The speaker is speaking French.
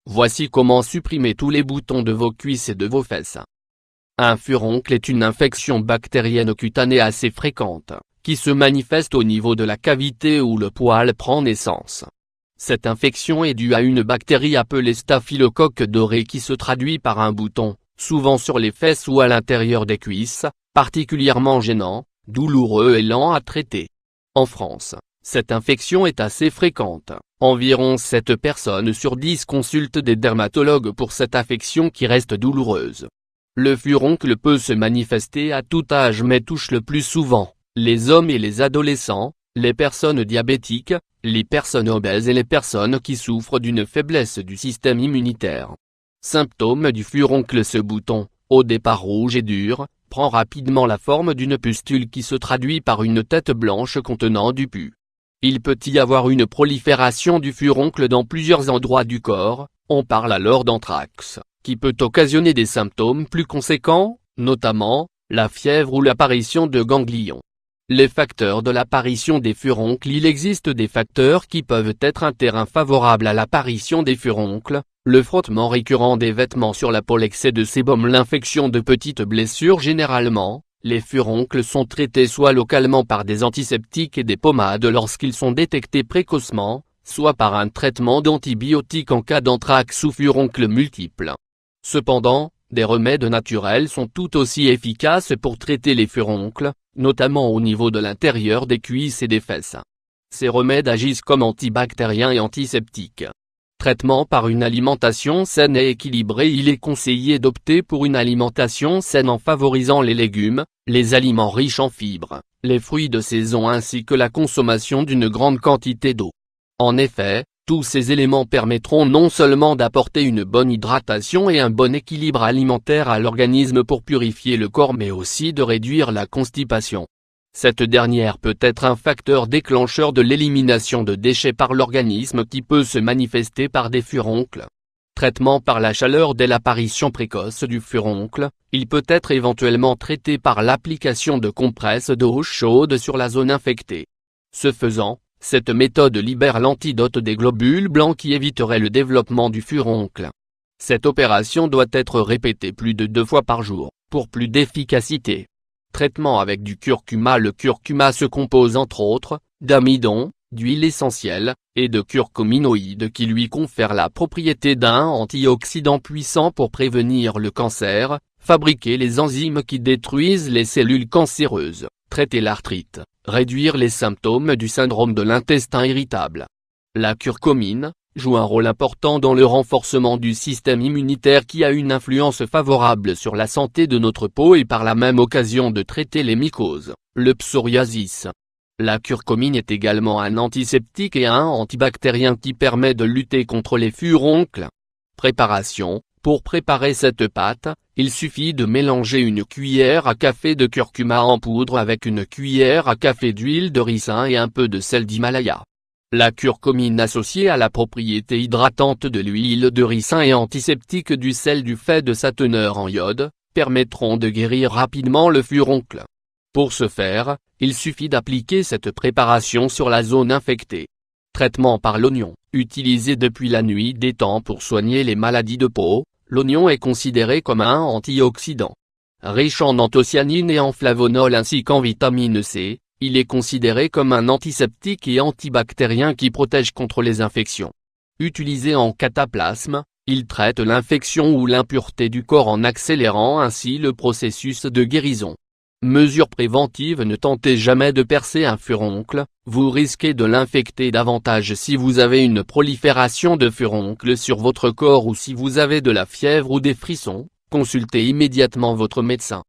Voici comment supprimer tous les boutons de vos cuisses et de vos fesses. Un furoncle est une infection bactérienne cutanée assez fréquente, qui se manifeste au niveau de la cavité où le poil prend naissance. Cette infection est due à une bactérie appelée staphylocoque doré qui se traduit par un bouton, souvent sur les fesses ou à l'intérieur des cuisses, particulièrement gênant, douloureux et lent à traiter. En France, cette infection est assez fréquente, environ 7 personnes sur 10 consultent des dermatologues pour cette affection qui reste douloureuse. Le furoncle peut se manifester à tout âge mais touche le plus souvent les hommes et les adolescents, les personnes diabétiques, les personnes obèses et les personnes qui souffrent d'une faiblesse du système immunitaire. Symptômes du furoncle: ce bouton, au départ rouge et dur, prend rapidement la forme d'une pustule qui se traduit par une tête blanche contenant du pus. Il peut y avoir une prolifération du furoncle dans plusieurs endroits du corps, on parle alors d'anthrax, qui peut occasionner des symptômes plus conséquents, notamment, la fièvre ou l'apparition de ganglions. Les facteurs de l'apparition des furoncles: il existe des facteurs qui peuvent être un terrain favorable à l'apparition des furoncles, le frottement récurrent des vêtements sur la peau, l'excès de sébum, l'infection de petites blessures. Généralement, les furoncles sont traités soit localement par des antiseptiques et des pommades lorsqu'ils sont détectés précocement, soit par un traitement d'antibiotiques en cas d'anthrax ou furoncles multiples. Cependant, des remèdes naturels sont tout aussi efficaces pour traiter les furoncles, notamment au niveau de l'intérieur des cuisses et des fesses. Ces remèdes agissent comme antibactériens et antiseptiques. Traitement par une alimentation saine et équilibrée: il est conseillé d'opter pour une alimentation saine en favorisant les légumes, les aliments riches en fibres, les fruits de saison ainsi que la consommation d'une grande quantité d'eau. En effet, tous ces éléments permettront non seulement d'apporter une bonne hydratation et un bon équilibre alimentaire à l'organisme pour purifier le corps mais aussi de réduire la constipation. Cette dernière peut être un facteur déclencheur de l'élimination de déchets par l'organisme qui peut se manifester par des furoncles. Traitement par la chaleur: dès l'apparition précoce du furoncle, il peut être éventuellement traité par l'application de compresses d'eau chaude sur la zone infectée. Ce faisant, cette méthode libère l'antidote des globules blancs qui éviterait le développement du furoncle. Cette opération doit être répétée plus de 2 fois par jour, pour plus d'efficacité. Traitement avec du curcuma: le curcuma se compose entre autres, d'amidon, d'huile essentielle, et de curcuminoïdes qui lui confèrent la propriété d'un antioxydant puissant pour prévenir le cancer, fabriquer les enzymes qui détruisent les cellules cancéreuses, traiter l'arthrite, réduire les symptômes du syndrome de l'intestin irritable. La curcumine joue un rôle important dans le renforcement du système immunitaire qui a une influence favorable sur la santé de notre peau et par la même occasion de traiter les mycoses, le psoriasis. La curcumine est également un antiseptique et un antibactérien qui permet de lutter contre les furoncles. Préparation: pour préparer cette pâte, il suffit de mélanger une cuillère à café de curcuma en poudre avec une cuillère à café d'huile de ricin et un peu de sel d'Himalaya. La curcumine associée à la propriété hydratante de l'huile de ricin et antiseptique du sel du fait de sa teneur en iode, permettront de guérir rapidement le furoncle. Pour ce faire, il suffit d'appliquer cette préparation sur la zone infectée. Traitement par l'oignon: utilisé depuis la nuit des temps pour soigner les maladies de peau, l'oignon est considéré comme un antioxydant. Riche en anthocyanines et en flavonol ainsi qu'en vitamine C, il est considéré comme un antiseptique et antibactérien qui protège contre les infections. Utilisé en cataplasme, il traite l'infection ou l'impureté du corps en accélérant ainsi le processus de guérison. Mesure préventive: ne tentez jamais de percer un furoncle, vous risquez de l'infecter davantage si vous avez une prolifération de furoncles sur votre corps ou si vous avez de la fièvre ou des frissons. Consultez immédiatement votre médecin.